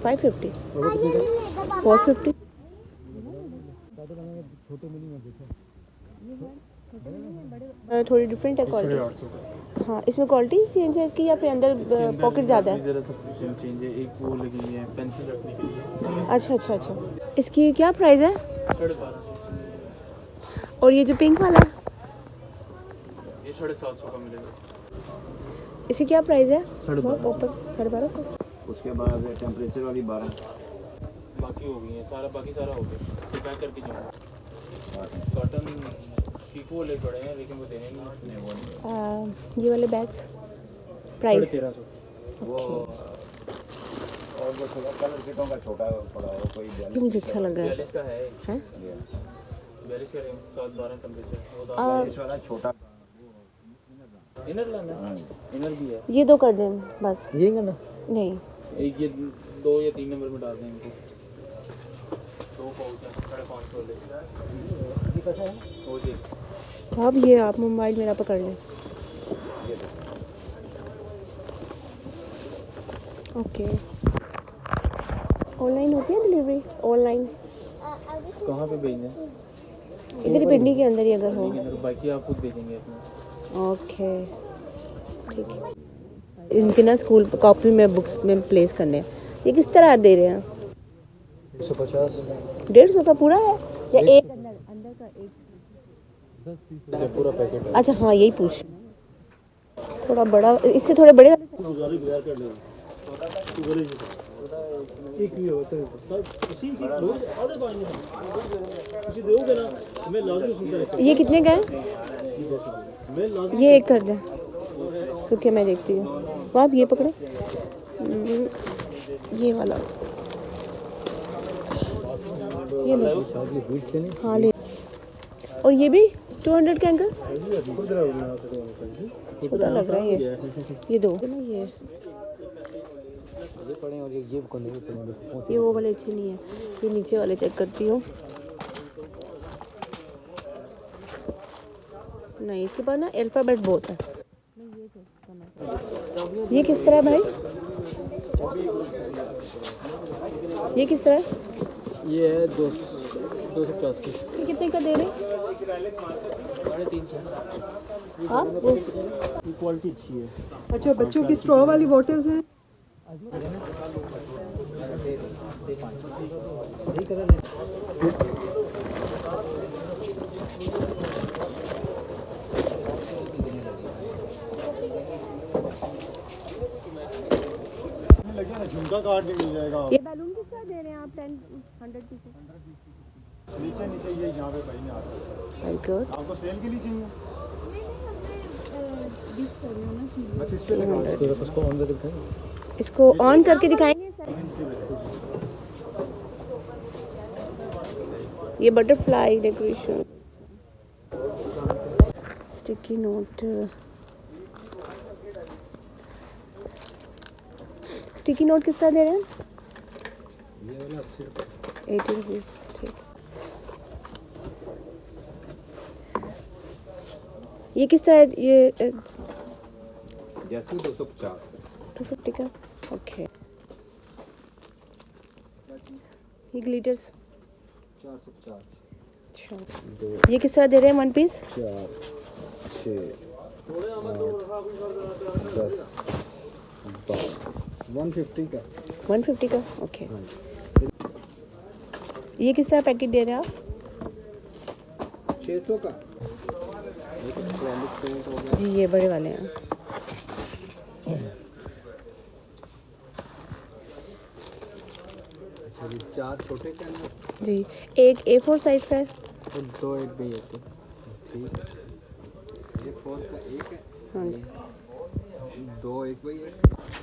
550 450 थोड़ी डिफरेंट है क्वालिटी। हाँ, इसमें क्वालिटी चेंज है इसकी या फिर अंदर पॉकेट ज़्यादा है? जरा सा चेंज है, एक वो लगी है पेंसिल रखने के लिए। अच्छा अच्छा अच्छा। इसकी क्या प्राइस है? 1250। और ये जो पिंक वाला है ये 750 का मिलेगा। इसकी क्या प्राइस है? 1250। ऊपर 1250। उसके बाद टेम्परेचर वाली 12। बाकी हो गई है सारा, बाकी सारा हो गया। तो पैक करके जाऊँगा। कॉटन चीकू वाले पड़े हैं लेकिन वो देने नहीं वो नहीं। ये वाले बैग्स प्राइस 1350। वो और वो थोड़ा कलर किटों का छोटा पड़ा हो कोई ये मुझे अच्छा लगा है। 42 का है। हैं? 42 का 712 टेम्परेचर। इस वाला छोटा इनर लाना है? इनर भी है। ये दो कर दें बस। ये करना? नहीं, एक ये 2 या 3 नंबर में डाल दें इनको। 2 पाउच है 550 वाले। ये कैसा है? वो जी। अब ये आप मोबाइल मेरा पकड़ लें। ओके, ऑनलाइन होती है डिलीवरी? ऑनलाइन कहाँ पे भेजना है? इधर ही पिंडी के अंदर ही अगर हो। बाकी आप खुद भेजेंगे अपना। ओके ठीक है। इनके ना स्कूल कॉपी में बुक्स में प्लेस करने हैं। ये किस तरह दे रहे हैं? 150 150 का पूरा है या एक अंदर का एक? पूरा पैकेट है। अच्छा हाँ, यही पूछ। थोड़ा बड़ा, इससे थोड़े बड़े वाले एक भी होता है इसी की आधे पानी किसी दोगे ना मैं लाजमी सुनता है। ये कितने का है? मैं लाजमी ये एक कर दें क्योंकि मैं देखती हूँ। वो आप ये पकड़े, ये वाला ये ले। हाँ ले। और ये भी 200 का अंकल? छोटा लग रहा है ये दो ना। ये पड़े और ये कौन है? ये वो वाले अच्छे नहीं है। ये नीचे वाले चेक करती हूँ। नहीं, इसके पास ना अल्फाबेट बहुत है। ये किस तरह है भाई? ये किस तरह है? ये है 250 की। ये कितने का दे रहे? 350। हाँ क्वालिटी अच्छी है। अच्छा, बच्चों की स्ट्रॉ वाली बॉटल्स हैं। झुमका कार्ड भी मिल जाएगा। ये बैलून किस तरह दे रहे हैं आप? 100 पीसेस नीचे नीचे ये यहाँ पे भाई नहीं आता। Very good. आपको सेल के लिए चाहिए? इसको ऑन करके दिखाएंगे। ये butterfly decoration, sticky note. Sticky note किस तरह दे रहे हैं? ये वाला सिर्फ 80 रुपीज़। ठीक। ये किस तरह है? ये जैसे 250 250 का। ओके। ये ग्लिटर्स 450 अच्छा। ये किस तरह दे रहे हैं 1 पीस? 4 6 10 150 का 150 का। ओके। ये किस तरह पैकेट दे रहे हैं आप? 600 का। जी ये बड़े वाले हैं। चार छोटे के अंदर जी एक A4 साइज का है। और 2 एक भी होते। ठीक है, ये 4 का एक है। हाँ जी। 2 एक भी है।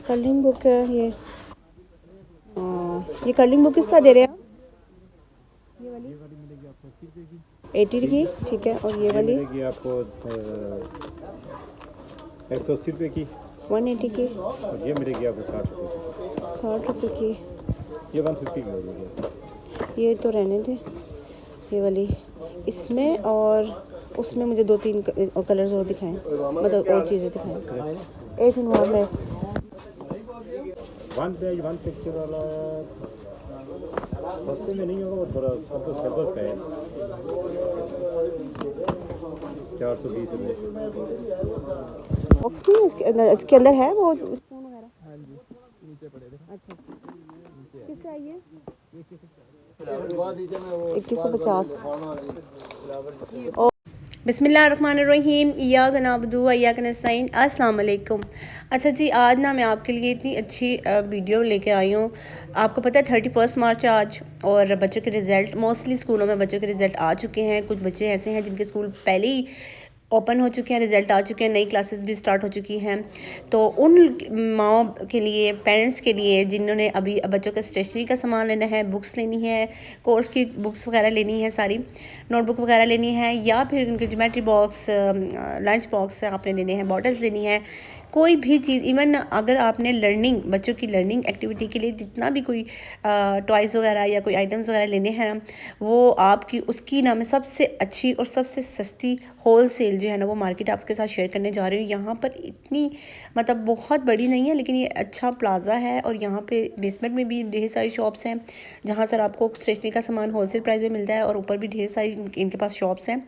कलरिंग बुक है ये। ये कलरिंग बुक किस तरह दे रहे हैं आप? ये वाली 80 की। ठीक है। और ये वाली मिलेगी आपको 180 रुपये की। 180 की। और ये मिलेगी आपको 60 रुपये की। 60 रुपये की। ये 150 की हो जाएगी। ये तो रहने दे। ये वाली इसमें और उसमें मुझे 2-3 कलर्स और दिखाएं, मतलब और चीज़ें दिखाएं। एक मिनट है वन पेज वन पिक्चर वाला सस्ते में नहीं होगा, वो थोड़ा आपको सर्कस का है 420 रुपये। बॉक्स नहीं है इसके अंदर है वो स्पून वगैरह? हाँ जी, नीचे पड़े थे। अच्छा, किसका है ये? 2150। बिस्मिल्लाहिर्रहमानिर्रहीम, इय्याक नअबुदु व इय्याक नस्तईन। अस्सलाम वालेकुम। अच्छा जी, आज ना मैं आपके लिए इतनी अच्छी वीडियो लेके आई हूँ। आपको पता है 31 मार्च आज, और बच्चों के रिज़ल्ट मोस्टली स्कूलों में बच्चों के रिज़ल्ट आ चुके हैं। कुछ बच्चे ऐसे हैं जिनके स्कूल पहले ही ओपन हो चुके हैं, रिज़ल्ट आ चुके हैं, नई क्लासेस भी स्टार्ट हो चुकी हैं। तो उन माओ के लिए, पेरेंट्स के लिए जिन्होंने अभी बच्चों का स्टेशनरी का सामान लेना है, बुक्स लेनी है, कोर्स की बुक्स वगैरह लेनी है, सारी नोटबुक वगैरह लेनी है, या फिर उनके ज्योमेट्री बॉक्स, लंच बॉक्स आपने लेने हैं, बॉटल्स लेनी है, कोई भी चीज़, इवन अगर आपने लर्निंग, बच्चों की लर्निंग एक्टिविटी के लिए जितना भी कोई टॉयज़ वगैरह या कोई आइटम्स वगैरह लेने हैं ना, वो आपकी उसकी ना मैं सबसे अच्छी और सबसे सस्ती होल सेल जो है ना वो मार्केट आपके साथ शेयर करने जा रही हूँ। यहाँ पर इतनी मतलब बहुत बड़ी नहीं है, लेकिन ये अच्छा प्लाज़ा है, और यहाँ पे बेसमेंट में भी ढेर सारी शॉप्स हैं जहाँ सर आपको स्टेशनरी का सामान होलसेल प्राइस में मिलता है, और ऊपर भी ढेर सारी इनके पास शॉप्स हैं।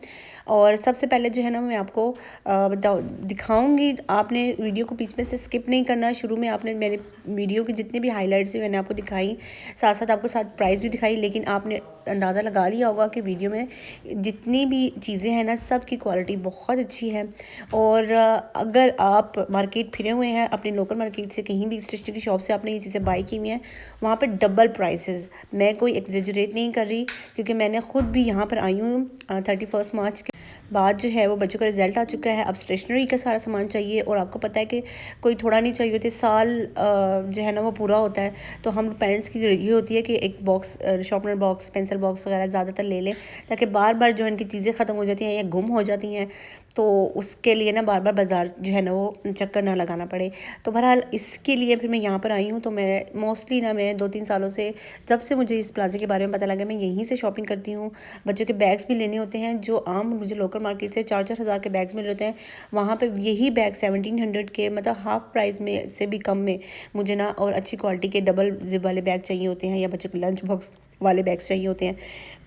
और सबसे पहले जो है ना मैं आपको दिखाऊंगी, आपने वीडियो को बीच में से स्किप नहीं करना। शुरू में आपने मेरे वीडियो की जितनी भी हाइलाइट्स मैंने आपको दिखाई, साथ साथ आपको साथ प्राइस भी दिखाई, लेकिन आपने अंदाज़ा लगा लिया होगा कि वीडियो में जितनी भी चीज़ें हैं ना सब की क्वालिटी बहुत अच्छी है। और अगर आप मार्केट फिरे हुए हैं, अपनी लोकल मार्केट से कहीं भी स्टेशनरी शॉप से आपने ये चीज़ें बाई की हुई हैं, वहाँ पर डबल प्राइसेस, मैं कोई एग्जेजरेट नहीं कर रही, क्योंकि मैंने ख़ुद भी यहाँ पर आई हूँ 31 मार्च के बाद जो है वो बच्चों का रिज़ल्ट आ चुका है। अब स्टेशनरी का सारा सामान चाहिए, और आपको पता है कि कोई थोड़ा नहीं चाहिए होते, साल जो है ना वो पूरा होता है। तो हम पेरेंट्स की ये होती है कि एक box, sharpener box, pencil box वगैरह ज़्यादातर ले लें, ताकि बार बार जो है इनकी चीज़ें ख़त्म हो जाती हैं या गुम हो जाती हैं, तो उसके लिए ना बार बार बाज़ार जो है ना वो चक्कर ना लगाना पड़े। तो बहरहाल इसके लिए फिर मैं यहाँ पर आई हूँ। तो मैं मोस्टली ना मैं 2-3 सालों से, जब से मुझे इस प्लाज़े के बारे में पता लगा, मैं यहीं से शॉपिंग करती हूँ। बच्चों के बैग्स भी लेने होते हैं, जो आम मुझे लोकल मार्केट से 4-4 हज़ार के बैग्स मिल रहे हैं, वहाँ पर यही बैग 1700 के, मतलब हाफ़ प्राइस में से भी कम में मुझे ना, और अच्छी क्वालिटी के डबल जिप वाले बैग चाहिए होते हैं, या बच्चों के लंच बॉक्स वाले बैग्स चाहिए होते हैं,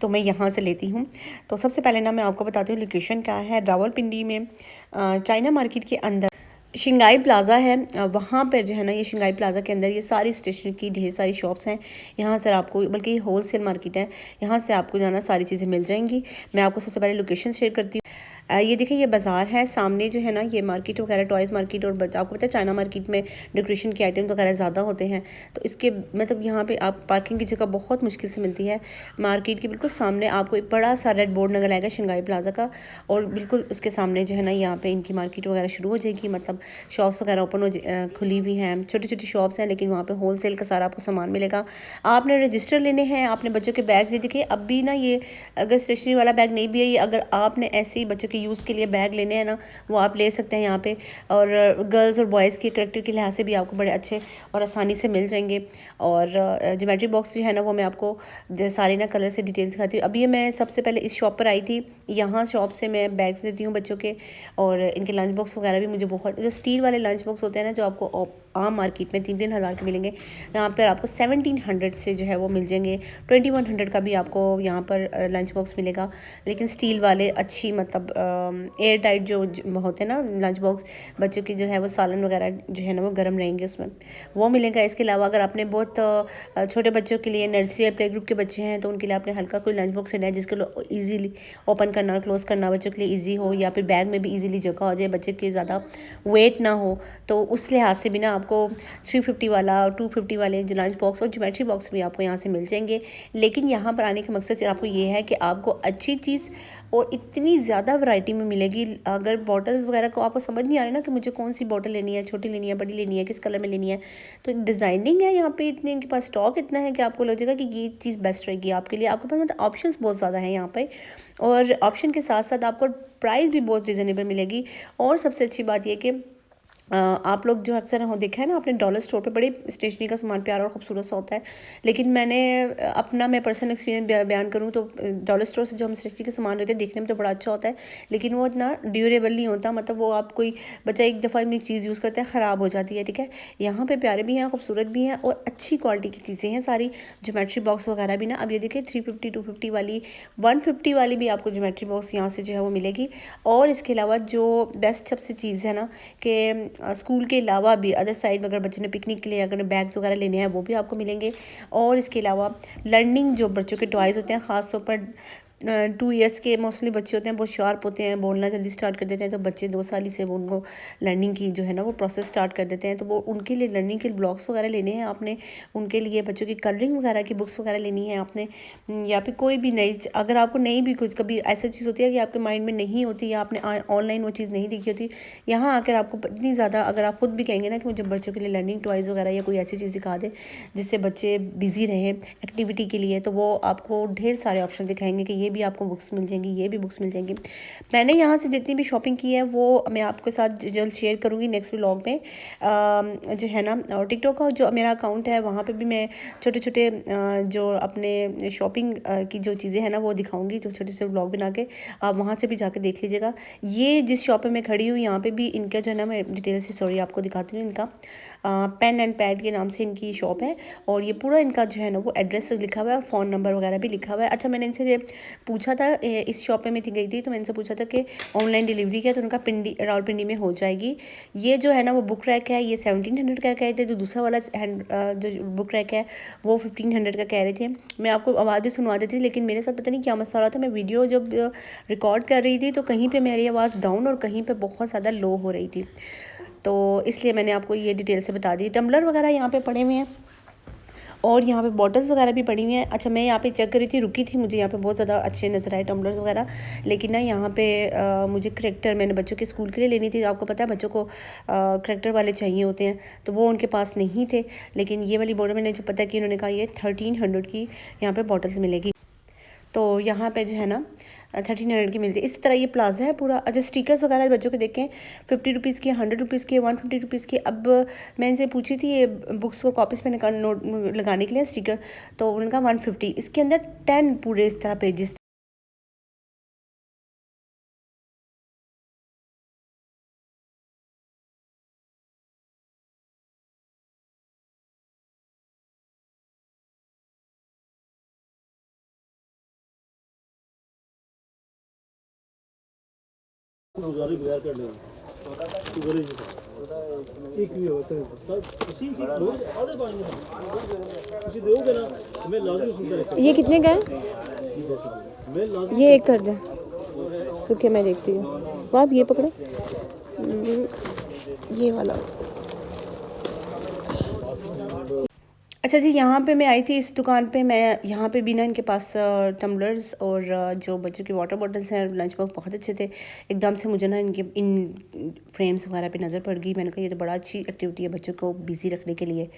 तो मैं यहाँ से लेती हूँ। तो सबसे पहले ना मैं आपको बताती हूँ लोकेशन क्या है। रावलपिंडी में चाइना मार्केट के अंदर शिंगाई प्लाज़ा है, वहाँ पर जो है ना, ये शिंगाई प्लाज़ा के अंदर ये सारी स्टेशनरी की ढेर सारी शॉप्स हैं। यहाँ से आपको, बल्कि ये होल सेल मार्केट है, यहाँ से आपको जो है ना सारी चीज़ें मिल जाएंगी। मैं आपको सबसे पहले लोकेशन शेयर करती हूँ। ये देखिए, ये बाज़ार है सामने जो है ना, ये मार्केट वगैरह, टॉयज़ मार्केट, और आपको पता है चाइना मार्केट में डेकोरेशन के आइटम वगैरह ज़्यादा होते हैं, तो इसके मतलब यहाँ पे आप पार्किंग की जगह बहुत मुश्किल से मिलती है। मार्केट के बिल्कुल सामने आपको एक बड़ा सा रेड बोर्ड नजर आएगा शिंगाई प्लाज़ा का, और बिल्कुल उसके सामने जो है ना यहाँ पे इनकी मार्केट वगैरह शुरू हो जाएगी। मतलब शॉप्स वगैरह ओपन हो खुली हुई हैं, छोटी छोटी शॉप्स हैं, लेकिन वहाँ पर होल सेल का सारा आपको सामान मिलेगा। आपने रजिस्टर लेने हैं, आपने बच्चों के बैग, ये देखिए अब भी ना, ये अगर स्टेशनरी वाला बैग नहीं भी है, ये अगर आपने ऐसे ही बच्चों के यूज़ के लिए बैग लेने हैं ना, वो आप ले सकते हैं यहाँ पे। और गर्ल्स और बॉयज़ के करैक्टर के लिहाज से भी आपको बड़े अच्छे और आसानी से मिल जाएंगे। और ज्योमेट्री बॉक्स जो है ना, वो मैं आपको सारे ना कलर से डिटेल्स दिखाती हूँ। अभी ये मैं सबसे पहले इस शॉप पर आई थी, यहाँ शॉप से मैं बैग्स लेती हूँ बच्चों के, और इनके लंच बॉक्स वगैरह भी मुझे बहुत, जो स्टील वाले लंच बॉक्स होते हैं ना, जो आपको आम मार्केट में 3-3 हज़ार के मिलेंगे, यहाँ पर आपको 1700 से जो है वो मिल जाएंगे। 2100 का भी आपको यहाँ पर लंच बॉक्स मिलेगा, लेकिन स्टील वाले अच्छी, मतलब एयर टाइट जो होते हैं ना लंच बॉक्स, बच्चों की जो है वो सालन वगैरह जो है ना वो गर्म रहेंगे, उसमें वो मिलेगा। इसके अलावा अगर आपने बहुत छोटे बच्चों के लिए, नर्सरी या प्ले ग्रुप के बच्चे हैं, तो उनके लिए आपने हल्का कोई लंच बॉक्स लेना है, जिसके लिए ईजीली ओपन करना और क्लोज़ करना बच्चों के लिए ईजी हो, या फिर बैग में भी ईजीली जगह हो जाए, बच्चे के ज़्यादा वेट ना हो। तो उस लिहाज से भी ना आपको 350 वाला और 250 वाले लंच बॉक्स और ज्योमेट्री बॉक्स भी आपको यहाँ से मिल जाएंगे। लेकिन यहाँ पर आने का मकसद सिर्फ आपको ये है कि आपको अच्छी चीज़ और इतनी ज़्यादा वैरायटी में मिलेगी। अगर बॉटल्स वगैरह को आपको समझ नहीं आ रही ना कि मुझे कौन सी बॉटल लेनी है, छोटी लेनी है, बड़ी लेनी है, किस कलर में लेनी है, तो डिज़ाइनिंग है यहाँ पे, इतने इनके पास स्टॉक इतना है कि आपको लगेगा कि ये चीज़ बेस्ट रहेगी आपके लिए। आपके पास मतलब ऑप्शंस बहुत ज़्यादा हैं यहाँ पे, और ऑप्शन के साथ साथ आपको प्राइस भी बहुत रिजनेबल मिलेगी। और सबसे अच्छी बात यह कि आप लोग जो अक्सर हो देखा है ना, अपने डॉलर स्टोर पे बड़े स्टेशनरी का सामान प्यारा और खूबसूरत सा होता है, लेकिन मैंने अपना मैं पर्सनल एक्सपीरियंस बयान करूँ तो डॉलर स्टोर से जो हम स्टेशनरी का सामान लेते हैं देखने में तो बड़ा अच्छा होता है, लेकिन वो इतना ड्यूरेबल नहीं होता। मतलब वो आप कोई बच्चा एक दफ़ा में चीज़ यूज़ करता है, ख़राब हो जाती है। ठीक है, यहाँ पे प्यारे भी हैं, खूबसूरत भी हैं और अच्छी क्वालिटी की चीज़ें हैं सारी। ज्योमेट्री बॉक्स वगैरह भी ना, अब ये देखिए 350 250 वाली 150 वाली भी आपको ज्योमेट्री बॉक्स यहाँ से जो है वो मिलेगी। और इसके अलावा जो बेस्ट सबसे चीज़ है ना कि स्कूल के अलावा भी अदर साइड में अगर बच्चे ने पिकनिक के लिए अगर बैग्स वगैरह लेने हैं वो भी आपको मिलेंगे। और इसके अलावा लर्निंग जो बच्चों के टॉयज़ होते हैं, ख़ास तौर पर 2 इयर्स के मोस्टली बच्चे होते हैं, बहुत शार्प होते हैं, बोलना जल्दी स्टार्ट कर देते हैं, तो बच्चे 2 साल ही से वो उनको लर्निंग की जो है ना वो प्रोसेस स्टार्ट कर देते हैं, तो वो उनके लिए लर्निंग के ब्लॉक्स वगैरह लेने हैं आपने, उनके लिए बच्चों की कलरिंग वगैरह की बुक्स वगैरह लेनी है आपने, या फिर कोई भी नई अगर आपको नहीं भी कुछ कभी ऐसी चीज़ होती है कि आपके माइंड में नहीं होती या आपने ऑनलाइन वो चीज़ नहीं देखी होती, यहाँ आकर आपको इतनी ज़्यादा अगर आप खुद भी कहेंगे ना कि मुझे बच्चों के लिए लर्निंग टॉयज़ वगैरह या कोई ऐसी चीज़ सिखा दे जिससे बच्चे बिजी रहें एक्टिविटी के लिए, तो वो आपको ढेर सारे ऑप्शन दिखाएंगे कि ये भी आपको बुक्स मिल जाएंगी, ये भी बुक्स मिल जाएंगी। मैंने यहाँ से जितनी भी शॉपिंग की है वो मैं आपके साथ जल्द शेयर करूँगी नेक्स्ट व्लॉग में, जो है ना। और टिकटॉक का जो मेरा अकाउंट है वहाँ पे भी मैं छोटे छोटे जो अपने शॉपिंग की जो चीज़ें हैं ना वो दिखाऊंगी, जो छोटे छोटे व्लॉग बना के आप वहाँ से भी जाके देख लीजिएगा। ये जिस शॉप पे मैं खड़ी हूँ यहाँ पे भी इनका जो है ना, मैं डिटेल से सॉरी आपको दिखाती हूँ। इनका पेन एंड पैड के नाम से इनकी शॉप है और ये पूरा इनका जो है ना वो एड्रेस लिखा हुआ है, फ़ोन नंबर वगैरह भी लिखा हुआ है। अच्छा, मैंने इनसे पूछा था, इस शॉप पे मैं गई थी तो मैंने इनसे पूछा था कि ऑनलाइन डिलीवरी क्या है, तो उनका पिंडी रावलपिंडी में हो जाएगी। ये जो है ना वो बुक रैक है, ये 1700 का कह रहे थे, जो दूसरा वाला जो बुक रैक है वो 1500 का कह रहे थे। मैं आपको आवाज़ भी सुनवा देती थी, लेकिन मेरे साथ पता नहीं क्या मसला रहा था, मैं वीडियो जब रिकॉर्ड कर रही थी तो कहीं पे मेरी आवाज़ डाउन और कहीं पे बहुत ज़्यादा लो हो रही थी, तो इसलिए मैंने आपको ये डिटेल से बता दी। टम्बलर वगैरह यहाँ पे पड़े हुए हैं और यहाँ पे बॉटल्स वगैरह भी पड़ी हुई हैं। अच्छा, मैं यहाँ पे चेक कर रही थी, रुकी थी, मुझे यहाँ पे बहुत ज़्यादा अच्छे नज़र आए टम्बलर्स वगैरह, लेकिन ना यहाँ पे मुझे करैक्टर मैंने बच्चों के स्कूल के लिए लेनी थी। आपको पता है बच्चों को करैक्टर वाले चाहिए होते हैं, तो वो उनके पास नहीं थे, लेकिन ये वाली बॉटल मैंने जो पता कि उन्होंने कहा ये 1300 की यहाँ पर बॉटल्स मिलेगी, तो यहाँ पे जो है ना 1300 की मिलती है। इस तरह ये प्लाजा है पूरा। अच्छा, स्टिकर्स वगैरह बच्चों के देखें 50 रुपीज़ के, 100 रुपीज़ के, 150 रुपीज़ के। अब मैं इनसे पूछी थी ये बुक्स को कॉपीज़ पे नोट लगाने के लिए स्टिकर, तो उन्होंने कहा 150। इसके अंदर 10 पूरे इस तरह पेजेस गुजारी बगैर कर लेंगे एक भी होता है किसी की लोग आधे पाएंगे किसी दोगे ना मैं लाजमी सुनता रहता ये कितने का है? मैं लाजमी ये एक कर दें क्योंकि मैं देखती हूँ। वो आप ये पकड़े, ये वाला। अच्छा जी, यहाँ पे मैं आई थी इस दुकान पे, मैं यहाँ पे भी ना इनके पास टम्बलर्स और जो बच्चों के वाटर बॉटल्स हैं, लंच बॉक्स बहुत अच्छे थे। एकदम से मुझे ना इनके इन फ्रेम्स वगैरह पे नज़र पड़ गई। मैंने कहा ये तो बड़ा अच्छी एक्टिविटी है बच्चों को बिज़ी रखने के लिए।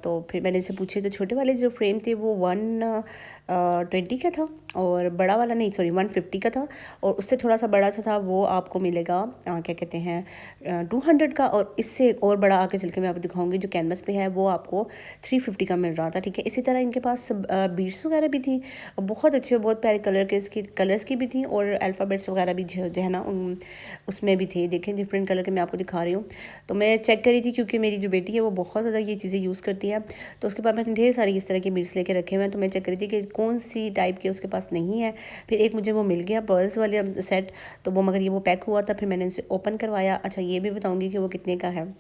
तो फिर मैंने इसे पूछे तो छोटे वाले जो फ्रेम थे वो 120 का था और बड़ा वाला नहीं, सॉरी 150 का था, और उससे थोड़ा सा बड़ा सा था वो आपको मिलेगा क्या कहते हैं 200 का, और इससे और बड़ा आके चल के मैं आपको दिखाऊंगी जो कैनवस पे है वो आपको 350 का मिल रहा था। ठीक है, इसी तरह इनके पास बीड्स वगैरह भी थी, बहुत अच्छे बहुत प्यारे कलर्स की भी थी, और अल्फ़ाबेट्स वगैरह भी जो है ना उसमें भी थे। देखें डिफरेंट कलर के मैं आपको दिखा रही हूँ। तो मैं चेक करी थी क्योंकि मेरी जो बेटी है वो बहुत ज़्यादा ये चीज़ें यूज़ करती है, तो उसके बाद मैंने ढेर सारी इस तरह के बीड्स लेके रखे हुए हैं। तो मैं चेक करी थी कि कौन सी टाइप के उसके पास नहीं है। फिर एक मुझे वो मिल गया पर्ल्स वाले सेट, तो वो मगर ये वो पैक हुआ था, फिर मैंने उसे ओपन करवाया। अच्छा, ये भी बताऊँगी कि वो कितने का है।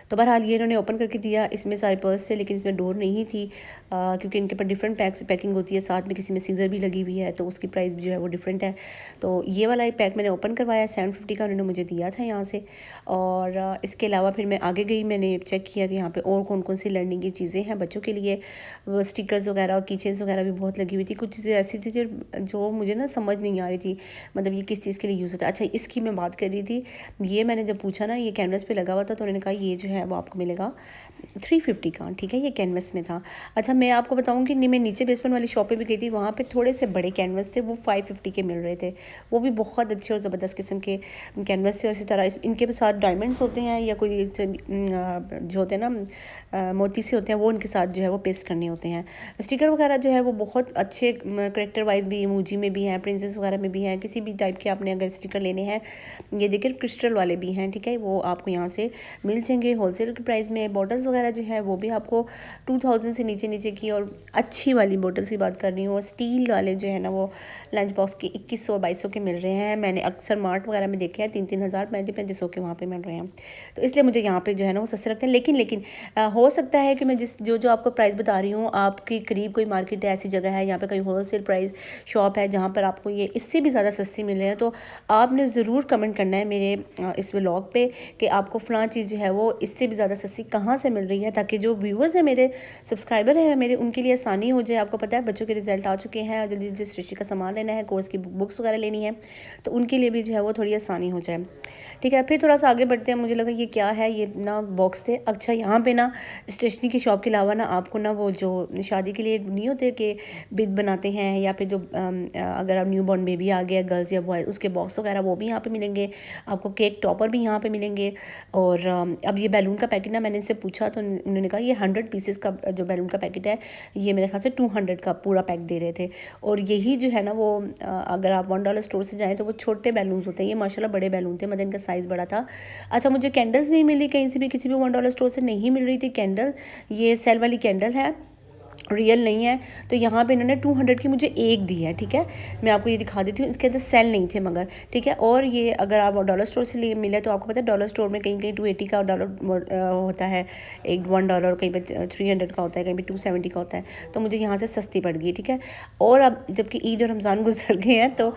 तो बहरहाल ये इन्होंने ओपन करके दिया, इसमें सारे पर्स थे लेकिन इसमें डोर नहीं थी, क्योंकि इनके पर डिफरेंट पैकिंग होती है, साथ में किसी में सीज़र भी लगी हुई है, तो उसकी प्राइस जो है वो डिफरेंट है। तो ये वाला एक पैक मैंने ओपन करवाया, 750 का उन्होंने मुझे दिया था यहाँ से। और इसके अलावा फिर मैं आगे गई, मैंने चेक किया कि यहाँ पर और कौन कौन सी लर्निंग की चीज़ें हैं बच्चों के लिए। वो स्टिकर्स वगैरह और कीचेन्स वगैरह भी बहुत लगी हुई थी। कुछ चीज़ें ऐसी थी जो मुझे ना समझ नहीं आ रही थी, मतलब ये किस चीज़ के लिए यूज़ होता है। अच्छा, इसकी मैं बात कर रही थी, ये मैंने जब पूछा ना, ये कैनवस पे लगा हुआ था, तो उन्होंने कहा ये जो है वो आपको मिलेगा 350 का, ठीक है। ये कैनवस में था। अच्छा मैं आपको बताऊं कि मैं नीचे बेसमेंट वाली शॉप पे भी गई थी, वहाँ पे थोड़े से बड़े कैनवस थे, वो 550 के मिल रहे थे। वो भी बहुत अच्छे और ज़बरदस्त किस्म के कैनवस थे। और इसी तरह इनके साथ डायमंड्स होते हैं या कोई जो होते हैं ना मोती से होते हैं, वो उनके साथ जो है वो पेस्ट करने होते हैं। स्टिकर वगैरह जो है वो बहुत अच्छे करेक्टर वाइज भी इमोजी में भी हैं, प्रिंसेस वगैरह में भी हैं, किसी भी टाइप के आपने अगर स्टिकर लेने हैं। ये देखिए क्रिस्टल वाले भी हैं, ठीक है। वो आपको यहाँ से मिल जाएंगे होलसेल के प्राइस में। बॉटल्स वगैरह जो है वो भी आपको 2000 से नीचे नीचे की और अच्छी वाली बॉटल्स की बात कर रही हूँ। और स्टील वाले जो है ना वो लंच बॉक्स के 2100-2200 के मिल रहे हैं। मैंने अक्सर मार्ट वगैरह में देखे हैं 3-3 हज़ार 3500 के वहाँ पे मिल रहे हैं। तो इसलिए मुझे यहाँ पे जो है ना वो सस्ते लगते हैं। लेकिन हो सकता है कि मैं जो आपको प्राइस बता रही हूँ, आपके करीब कोई मार्केट है, ऐसी जगह है यहाँ पे कोई होलसेल प्राइस शॉप है जहाँ पर आपको ये इससे भी ज़्यादा सस्ती मिल रहे हैं, तो आपने ज़रूर कमेंट करना है मेरे इस व्लॉग पे कि आपको फ़लाँ चीज़ जो है वो इससे भी ज़्यादा सस्ती कहाँ से मिल रही है, ताकि जो व्यूवर्स हैं, मेरे सब्सक्राइबर हैं मेरे, उनके लिए आसानी हो जाए। आपको पता है बच्चों के रिजल्ट आ चुके हैं, जल्दी जल्दी सृष्टि का सामान लेना है, कोर्स की बुक्स वगैरह लेनी है, तो उनके लिए भी जो है वो थोड़ी आसानी हो जाए, ठीक है। फिर थोड़ा सा आगे बढ़ते हैं। मुझे लगा ये क्या है, ये ना बॉक्स थे। अच्छा यहाँ पे ना स्टेशनरी की शॉप के अलावा ना आपको ना वो जो शादी के लिए नहीं होते कि बिद बनाते हैं, या फिर जो अगर आप न्यू बॉर्न बेबी आ गया गर्ल्स या बॉयज़, उसके बॉक्स वगैरह वो भी यहाँ पे मिलेंगे आपको। केक टॉपर भी यहाँ पे मिलेंगे। और अब ये बैलून का पैकेट ना मैंने इनसे पूछा तो उन्होंने कहा ये 100 पीसेस का जो बैलून का पैकेट है, ये मेरे ख्याल से 200 का पूरा पैक दे रहे थे। और यही जो है ना वो अगर आप $1 स्टोर से जाएँ तो वो छोटे बैलून्स होते हैं, ये माशाल्लाह बड़े बैलून थे, मतलब इनका साइज़ बड़ा था। अच्छा मुझे कैंडल्स नहीं मिली कहीं से भी, किसी भी $1 स्टोर से नहीं मिल रही थी कैंडल। ये सेल वाली कैंडल है, रियल नहीं है। तो यहाँ पे इन्होंने 200 की मुझे एक दी है, ठीक है। मैं आपको ये दिखा देती हूँ, इसके अंदर सेल नहीं थे मगर, ठीक है। और ये अगर आप डॉलर स्टोर से लिए मिले तो आपको पता है डॉलर स्टोर में कहीं कहीं 280 का डॉलर होता है, एक $1, कहीं पे 300 का होता है, कहीं पे 270 का होता है। तो मुझे यहाँ से सस्ती पड़ गई, ठीक है। और अब जबकि ईद और रमज़ान गुजर गए हैं, तो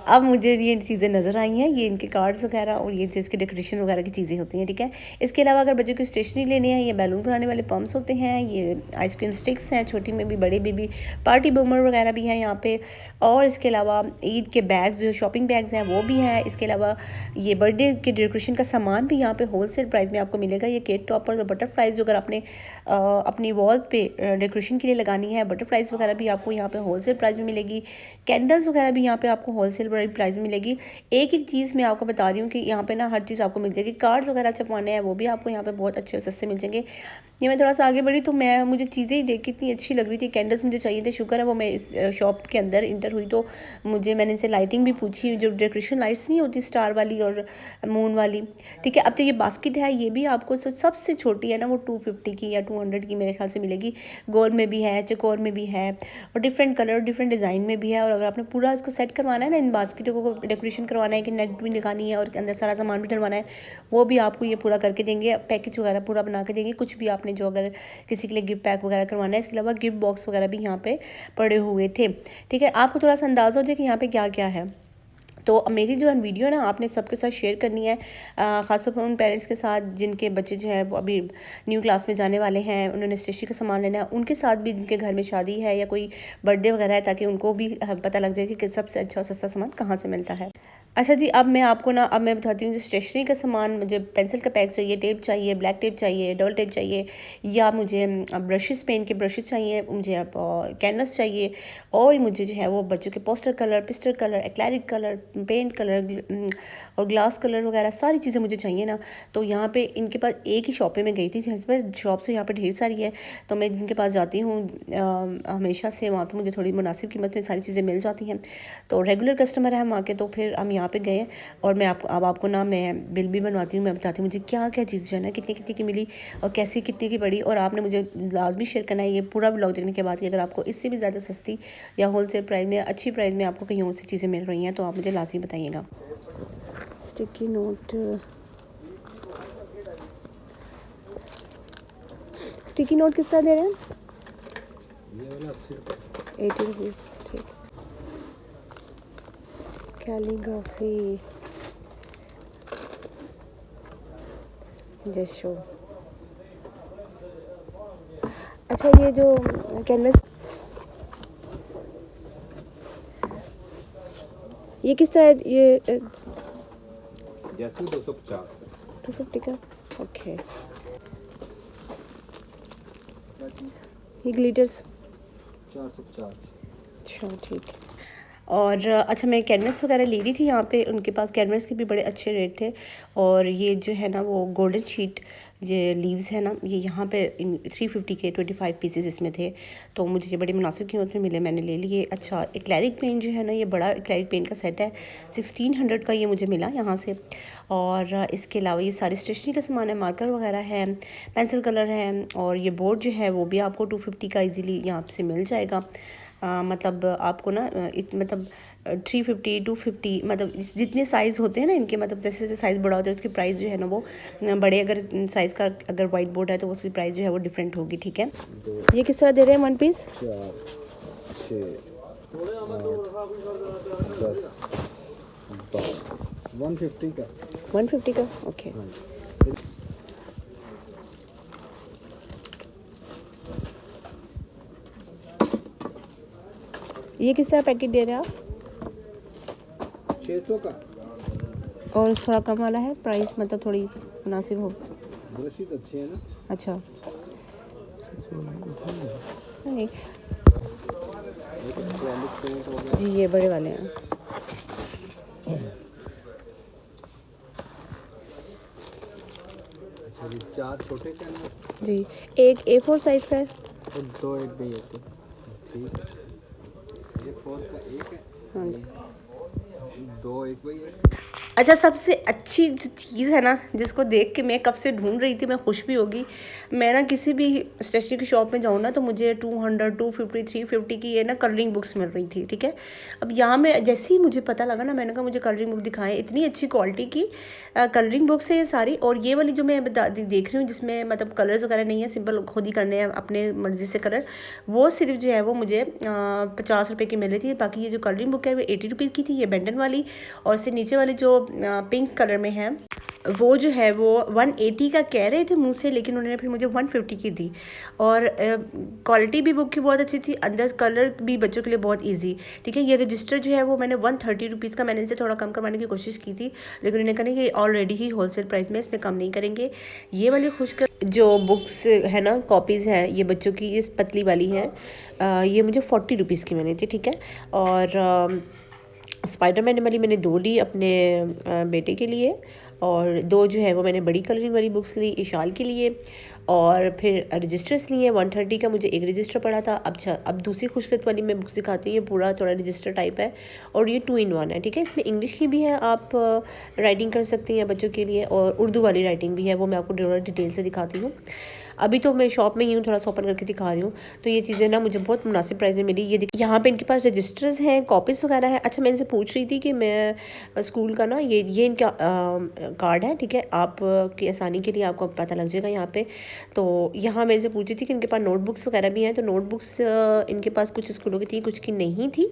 अब मुझे ये चीज़ें नज़र आई हैं, ये इनके कार्ड्स वगैरह और ये जिसके डेकोरेशन वगैरह की चीज़ें होती हैं, ठीक है। इसके अलावा अगर बच्चों की स्टेशनरी लेनी है, ये बैलून बनाने वाले पम्प्स होते हैं, ये आइसक्रीम स्टिक्स हैं, छोटी में भी बड़े में भी, पार्टी बूमर वगैरह भी हैं यहाँ पे। और इसके अलावा ईद के बैग्स जो शॉपिंग बैग्स हैं वो भी हैं। इसके अलावा ये बर्थडे के डेकोरेशन का सामान भी यहाँ पे होलसेल प्राइस में आपको मिलेगा। ये केक टॉपर्स और बटरफ्लाइज जो अगर आपने अपनी वॉल पे डेकोरेशन के लिए लगानी है, बटरफ्लाइज वगैरह भी आपको यहाँ पे होलसेल प्राइस में मिलेगी। कैंडल्स वगैरह भी यहाँ पे आपको होलसेल प्राइस में मिलेगी। एक एक चीज़ मैं आपको बता रही हूँ कि यहाँ पे ना हर चीज़ आपको मिल जाएगी। कार्ड्स वगैरह छपवाने हैं वो भी आपको यहाँ पे बहुत अच्छे और सस्ते मिल जाएंगे। ये मैं थोड़ा सा आगे बढ़ी तो मुझे चीज़ें ही देख के इतनी अच्छी लग रही थी। कैंडल्स मुझे चाहिए थे, शुक्र है वो मैं इस शॉप के अंदर इंटर हुई तो मैंने इनसे लाइटिंग भी पूछी, जो डेकोरेशन लाइट्स नहीं होती स्टार वाली और मून वाली, ठीक है। अब तो ये बास्केट है, ये भी आपको सबसे छोटी है ना वो 250 की या 200 की मेरे ख्याल से मिलेगी। गोल में भी है, चकोर में भी है और डिफरेंट कलर डिफरेंट डिज़ाइन में भी है। और अगर आपने पूरा इसको सेट करवाना है ना, इन बास्केटों को डेकोरेशन करवाना है कि नेट भी लगानी है और अंदर सारा सामान भी डलवाना है, वो भी आपको ये पूरा करके देंगे। पैकेज वगैरह पूरा बना के देंगे। कुछ भी आपने जो अगर किसी के लिए गिफ्ट पैक वगैरह करवाना है, इसके अलावा गिफ्ट बॉक्स वगैरह भी यहाँ पे पड़े हुए थे, ठीक है। आपको थोड़ा सा अंदाज़ा हो जाए कि यहाँ पे क्या क्या है। तो मेरी जो वीडियो है ना आपने सबके साथ शेयर करनी है, ख़ासतौर पर उन पेरेंट्स के साथ जिनके बच्चे जो है वो अभी न्यू क्लास में जाने वाले हैं, उन्होंने स्टेशनरी का सामान लेना है, उनके साथ भी जिनके घर में शादी है या कोई बर्थडे वगैरह है, ताकि उनको भी पता लग जाए कि सबसे अच्छा और सस्ता सामान कहाँ से मिलता है। अच्छा जी, अब मैं बताती हूँ स्टेशनरी का सामान। मुझे पेंसिल का पैक चाहिए, टेप चाहिए, ब्लैक टेप चाहिए, डबल टेप चाहिए, या मुझे ब्रशेस पेन के ब्रशेस चाहिए, मुझे अब कैनवस चाहिए, और मुझे जो है वो बच्चों के poster colour, pastel colour, acrylic colour, paint colour और ग्लास कलर वगैरह सारी चीज़ें मुझे चाहिए ना। तो यहाँ पे इनके पास एक ही शॉप पे मैं गई थी, जहाँ पर शॉप से यहाँ पे ढेर सारी है, तो मैं जिनके पास जाती हूँ हमेशा से, वहाँ पे मुझे थोड़ी मुनासिब कीमत में सारी चीज़ें मिल जाती हैं। तो रेगुलर कस्टमर है हम वहाँ के, तो फिर हम यहाँ पे गए और मैं आपको ना मैं बिल भी बनवाती हूँ, मैं बताती हूँ मुझे क्या क्या चीज़ जो है ना कितनी कितनी की मिली और कैसी कितनी की पड़ी। और आपने मुझे लाजमी शेयर करना है ये पूरा ब्लॉग देखने के बाद कि अगर आपको इससे भी ज़्यादा सस्ती या होलसेल प्राइस में अच्छी प्राइस में आपको कहीं और से चीज़ें मिल रही हैं तो आप मुझे लाजमी बताइएगा। स्टिकी नोट, स्टिकी नोट किस तरह दे रहे हैं? 80 रुपीज़, ठीक। Calligraphy just show. अच्छा ये जो कैनवस ये किस तरह, ये जैसे 250 250 का, ओके। ये ग्लिटर्स 450। अच्छा ठीक है। और अच्छा मैं कैनवस वगैरह ले रही थी यहाँ पे, उनके पास कैनवस के भी बड़े अच्छे रेट थे। और ये जो है ना वो गोल्डन शीट ये लीव्स है ना, ये यहाँ पे 350 के 25 पीसेस इसमें थे, तो मुझे ये बड़ी मुनासिब कीमत में मिले, मैंने ले लिए। अच्छा एक्लैरिक पेन जो है ना, ये बड़ा एक्लैरिक पेन का सेट है, 1600 का ये मुझे मिला यहाँ से। और इसके अलावा ये सारे स्टेशनरी का सामान है, मार्कर वगैरह है, पेंसिल कलर है, और ये बोर्ड जो है वो भी आपको 250 का ईज़िली यहाँ से मिल जाएगा। मतलब आपको ना मतलब 350 250 मतलब जितने साइज़ होते हैं ना इनके, मतलब जैसे जैसे साइज़ बड़ा होता है उसकी प्राइस जो है ना वो बड़े, अगर साइज़ का अगर वाइट बोर्ड है तो उसकी प्राइस जो है वो डिफरेंट होगी, ठीक है। ये किस तरह दे रहे हैं 1 पीस? 4 6 8 10 150 का 150 का, ओके। ये किस तरह पैकेट दे रहे हैं आप? 600 का। और थोड़ा कम वाला है प्राइस, मतलब थोड़ी मुनासिब हो। ब्रशेस अच्छे हैं ना। अच्छा नहीं जी, ये बड़े वाले हैं। अच्छा जी, 4 छोटे कैनवस जी, एक A4 साइज़ का है और 2 एक भी होते हैं। ठीक है, ये 4 का एक है। हाँ जी। 2 एक वही है। अच्छा सबसे अच्छी जो चीज़ है ना, जिसको देख के मैं कब से ढूंढ रही थी, मैं खुश भी होगी, मैं ना किसी भी स्टेशनरी की शॉप में जाऊँ ना तो मुझे 200 250 350 की ये ना कलरिंग बुक्स मिल रही थी, ठीक है। अब यहाँ में जैसे ही मुझे पता लगा ना, मैंने कहा मुझे कलरिंग बुक दिखाएं, इतनी अच्छी क्वालिटी की कलरिंग बुक्स है ये सारी। और ये वाली जो मैं देख रही हूँ जिसमें मतलब कलर्स वगैरह नहीं है, सिंपल खुद ही करने हैं अपने मर्ज़ी से कलर, वो सिर्फ जो है वो मुझे 50 रुपये की मिल रही थी। बाकी ये जो कलरिंग बुक है वो 80 रुपीज़ की थी, ये बेंटन वाली। और इससे नीचे वाली जो पिंक कलर में है वो जो है वो 180 का कह रहे थे मुंह से, लेकिन उन्होंने फिर मुझे 150 की दी। और क्वालिटी भी बुक की बहुत अच्छी थी, अंदर कलर भी बच्चों के लिए बहुत इजी, ठीक है। ये रजिस्टर जो है वो मैंने 130 रुपीज़ का, मैंने इनसे थोड़ा कम करवाने की कोशिश की थी, लेकिन उन्होंने कहा कि ऑलरेडी ही होलसेल प्राइस में, इसमें कम नहीं करेंगे। ये वाली जो बुक्स है ना, कॉपीज़ हैं ये बच्चों की, इस पतली वाली हैं, ये मुझे 40 रुपीज़ की मिली थी, ठीक है। और स्पाइडरमैन वाली मैंने 2 ली अपने बेटे के लिए, और 2 जो है वो मैंने बड़ी कलरिंग वाली बुक्स ली इशाल के लिए। और फिर रजिस्टर्स लिए 130 का, मुझे एक रजिस्टर पड़ा था। अच्छा अब दूसरी खुशखत वाली मैं बुक्स दिखाती हूँ, ये पूरा थोड़ा रजिस्टर टाइप है और ये 2 in 1 है, ठीक है। इसमें इंग्लिश की भी है, आप राइटिंग कर सकती हैं बच्चों के लिए, और उर्दू वाली राइटिंग भी है, वो मैं आपको डिटेल से दिखाती हूँ। अभी तो मैं शॉप में ही हूँ, थोड़ा सा ओपन करके दिखा रही हूँ। तो ये चीज़ें ना मुझे बहुत मुनासिब प्राइस में मिली। ये यहाँ पे इनके पास रजिस्टर्स हैं, कॉपीज़ वगैरह है। अच्छा मैं इनसे पूछ रही थी कि मैं स्कूल का ना ये इनका कार्ड है, ठीक है, आप की आसानी के लिए आपको पता लग जाएगा यहाँ पे। तो यहाँ मैं इनसे पूछी थी कि इनके पास नोटबुक्स वगैरह भी हैं, तो नोटबुक्स इनके पास कुछ स्कूलों की थी, कुछ की नहीं थी।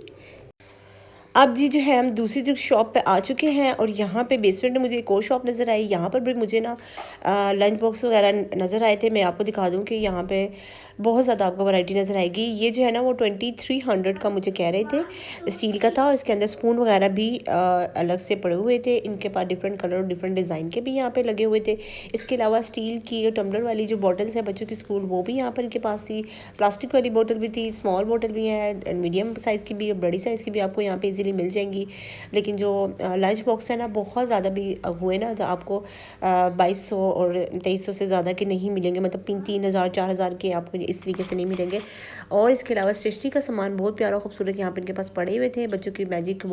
अब जी जो है हम दूसरी जो शॉप पे आ चुके हैं, और यहाँ पे बेसमेंट में मुझे एक और शॉप नज़र आई। यहाँ पर भी मुझे ना लंच बॉक्स वगैरह नज़र आए थे। मैं आपको दिखा दूँ कि यहाँ पे बहुत ज़्यादा आपको वैरायटी नज़र आएगी। ये जो है ना वो 2300 का मुझे कह रहे थे, स्टील का था, और इसके अंदर स्पून वगैरह भी अलग से पड़े हुए थे। इनके पास डिफरेंट कलर और डिफरेंट डिज़ाइन के भी यहाँ पे लगे हुए थे। इसके अलावा स्टील की टम्बलर वाली जो बॉटल्स हैं बच्चों की स्कूल, वो भी यहाँ पर इनके पास थी। प्लास्टिक वाली बोतल भी थी, स्मॉल बोतल भी है, मीडियम साइज़ की भी, बड़ी साइज़ की भी आपको यहाँ पे इजीली मिल जाएंगी। लेकिन जो लंच बॉक्स है ना, बहुत ज़्यादा भी हुए ना, तो आपको 2200 और 2300 से ज़्यादा के नहीं मिलेंगे, मतलब 3000 4000 के आपको इस तरीके से नहीं मिलेंगे। और इसके अलावा स्टेशनरी का सामान बहुत प्यारा खूबसूरत यहाँ पे इनके पास पड़े हुए थे। बच्चों की मैजिक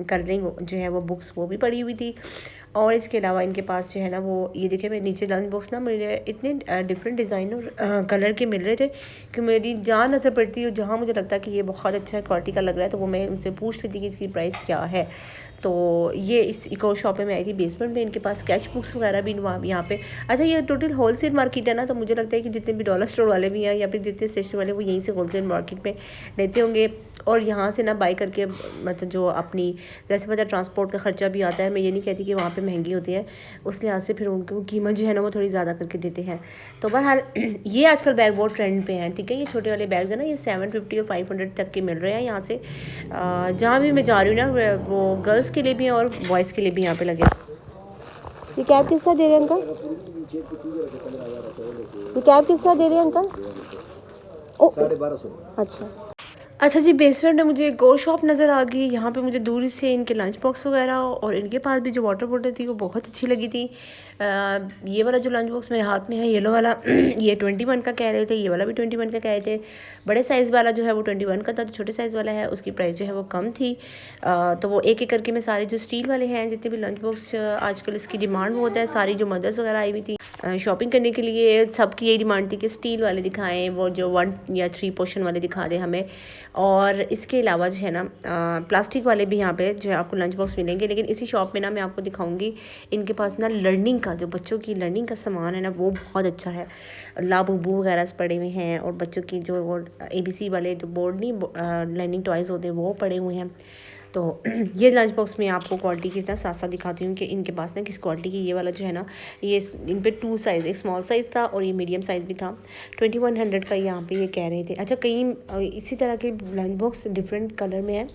कलरिंग जो है वो बुक्स वो भी पड़ी हुई थी। और इसके अलावा इनके पास जो है ना वो ये देखिए, मैं नीचे लंच बॉक्स ना मुझे इतने डिफरेंट डिज़ाइन और कलर के मिल रहे थे कि मेरी जहाँ नज़र पड़ती है, जहाँ मुझे लगता है कि ये बहुत अच्छा क्वालिटी का लग रहा है, तो वो मैं उनसे पूछ लेती कि इसकी प्राइस क्या है। तो ये इस एक और शॉप में आई थी बेसमेंट में, इनके पास स्केच बुक्स वगैरह भी यहाँ पे। अच्छा ये टोटल होलसेल मार्केट है ना, तो मुझे लगता है कि जितने भी डॉलर स्टोर वाले भी हैं या फिर जितने स्टेशनरी वाले, वो यहीं से होलसेल मार्केट में लेते होंगे, और यहाँ से ना बाई करके, मतलब जो अपनी जैसे पता ट्रांसपोर्ट का ख़र्चा भी आता है। मैं ये नहीं कहती कि वहाँ पे महंगी होती है, उस लिहाज से फिर उनको कीमत जो है ना वो थोड़ी ज़्यादा करके देते हैं। तो बहरहाल ये आजकल बैग बहुत ट्रेंड पे हैं, ठीक है। ये छोटे वाले बैग्स हैं ना, ये 750 और 500 तक के मिल रहे हैं यहाँ से। जहाँ भी मैं जा रही हूँ ना, वो गर्ल्स के लिए भी हैं और बॉयज़ के लिए भी यहाँ पे लगे। ये कैब किस तरह दे रहे हैं अंकल? ये कैब किस तरह दे रहे हैं अंकल? 1250। अच्छा अच्छा जी, बेसमेंट में मुझे एक और शॉप नज़र आ गई। यहाँ पे मुझे दूर से इनके लंच बॉक्स वगैरह और इनके पास भी जो वाटर बॉटल थी वो बहुत अच्छी लगी थी। ये वाला जो लंच बॉक्स मेरे हाथ में है येलो वाला ये 21 का कह रहे थे, ये वाला भी 21 का कह रहे थे। बड़े साइज़ वाला जो है वो 21 का था, जो छोटे साइज़ वाला है उसकी प्राइस जो है वो कम थी। तो वो एक एक करके मैं सारे जो स्टील वाले हैं जितने भी लंच बॉक्स आजकल इसकी डिमांड होता है, सारी जो मदर्स वगैरह आई हुई थी शॉपिंग करने के लिए, सबकी यही डिमांड थी कि स्टील वाले दिखाएं, वो जो 1 या 3 पोर्शन वाले दिखा दें हमें। और इसके अलावा जो है ना प्लास्टिक वाले भी यहाँ पे जो है आपको लंच बॉक्स मिलेंगे। लेकिन इसी शॉप में ना मैं आपको दिखाऊंगी इनके पास ना लर्निंग का, जो बच्चों की लर्निंग का सामान है ना वो बहुत अच्छा है। लाबूबू वगैरह पड़े हुए हैं और बच्चों की जो वो ABC वाले जो बोर्ड नहीं लर्निंग टॉयज़ होते हैं वो पड़े हुए हैं। तो ये लंच बॉक्स में आपको क्वालिटी की ना साथ साथ दिखाती हूँ कि इनके पास ना किस क्वालिटी की। ये वाला जो है ना ये इन पे 2 साइज़, एक स्मॉल साइज़ था और ये मीडियम साइज़ भी था। 2100 का यहाँ पे ये कह रहे थे। अच्छा, कहीं इसी तरह के लंच बॉक्स डिफरेंट कलर में है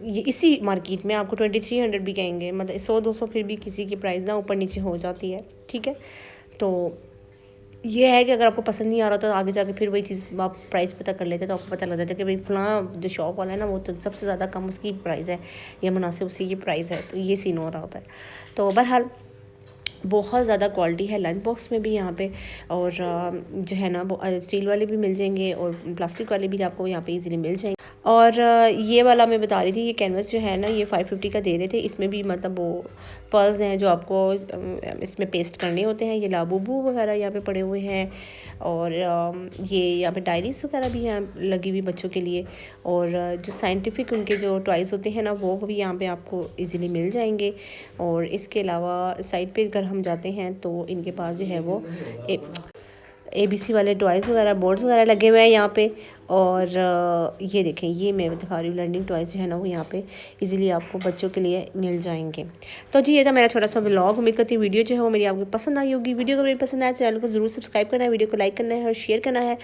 ये इसी मार्केट में आपको 2300 भी कहेंगे, मतलब 100-200 फिर भी किसी की प्राइस ना ऊपर नीचे हो जाती है, ठीक है। तो ये है कि अगर आपको पसंद नहीं आ रहा तो आगे जाके फिर वही चीज़ आप प्राइस पता कर लेते तो आपको पता लग जाता है कि भाई फलां जो शॉप वाला है ना वो तो सबसे ज़्यादा कम उसकी प्राइस है या मुनासिब उसी की प्राइस है। तो ये सीन हो रहा होता है। तो बहरहाल बहुत ज़्यादा क्वालिटी है लंच बॉक्स में भी यहाँ पे। और जो है ना वो स्टील वाले भी मिल जाएंगे और प्लास्टिक वाले भी आपको यहाँ पे इजीली मिल जाएंगे। और ये वाला मैं बता रही थी, ये कैनवस जो है ना ये 550 का दे रहे थे। इसमें भी मतलब वो पर्ल्स हैं जो आपको इसमें पेस्ट करने होते हैं। ये लाबूबू वगैरह यहाँ पे पड़े हुए हैं और ये यहाँ पे डायरीज वगैरह भी यहाँ लगी हुई बच्चों के लिए। और जो साइंटिफिक उनके जो टॉयज़ होते हैं ना वो भी यहाँ पे आपको इजीली मिल जाएंगे। और इसके अलावा साइड पे अगर हम जाते हैं तो इनके पास जो है वो ABC वाले टॉयज़ वगैरह बोर्ड्स वगैरह लगे हुए हैं यहाँ पे। और ये देखें, ये मैं दिखा रही हूँ लर्निंग टॉयज़ जो है ना वो यहाँ पे इजीली आपको बच्चों के लिए मिल जाएंगे। तो जी ये था मेरा छोटा सा व्लॉग। उम्मीद करती हूँ वीडियो जो है वो मेरी आपको पसंद आई होगी। वीडियो को मेरी पसंद आया चैनल को ज़रूर सब्सक्राइब करना है, वीडियो को लाइक करना है और शेयर करना है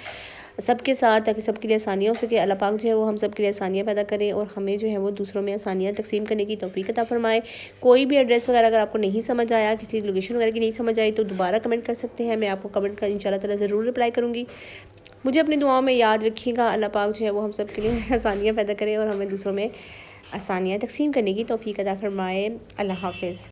सबके साथ, ताकि सबके लिए आसानियाँ हो सके। अल्लाह पाक जो है वो हम सबके लिए आसानियाँ पैदा करें और हमें जो है वो दूसरों में आसानियाँ तकसीम करने की तौफीक अता फरमाए। कोई भी एड्रेस वगैरह अगर आपको नहीं समझ आया, किसी लोकेशन वगैरह की नहीं समझ आई तो दोबारा कमेंट कर सकते हैं। मैं आपको कमेंट का इंशाल्लाह ताला ज़रूर रिप्लाई करूँगी। मुझे अपनी दुआओं में याद रखिएगा। अल्लाह पाक जो है वो हम सब के लिए आसानियाँ पैदा करे और हमें दूसरों में आसानियाँ तकसीम करने की तौफीक अता फरमाए। अल्लाह हाफ़िज़।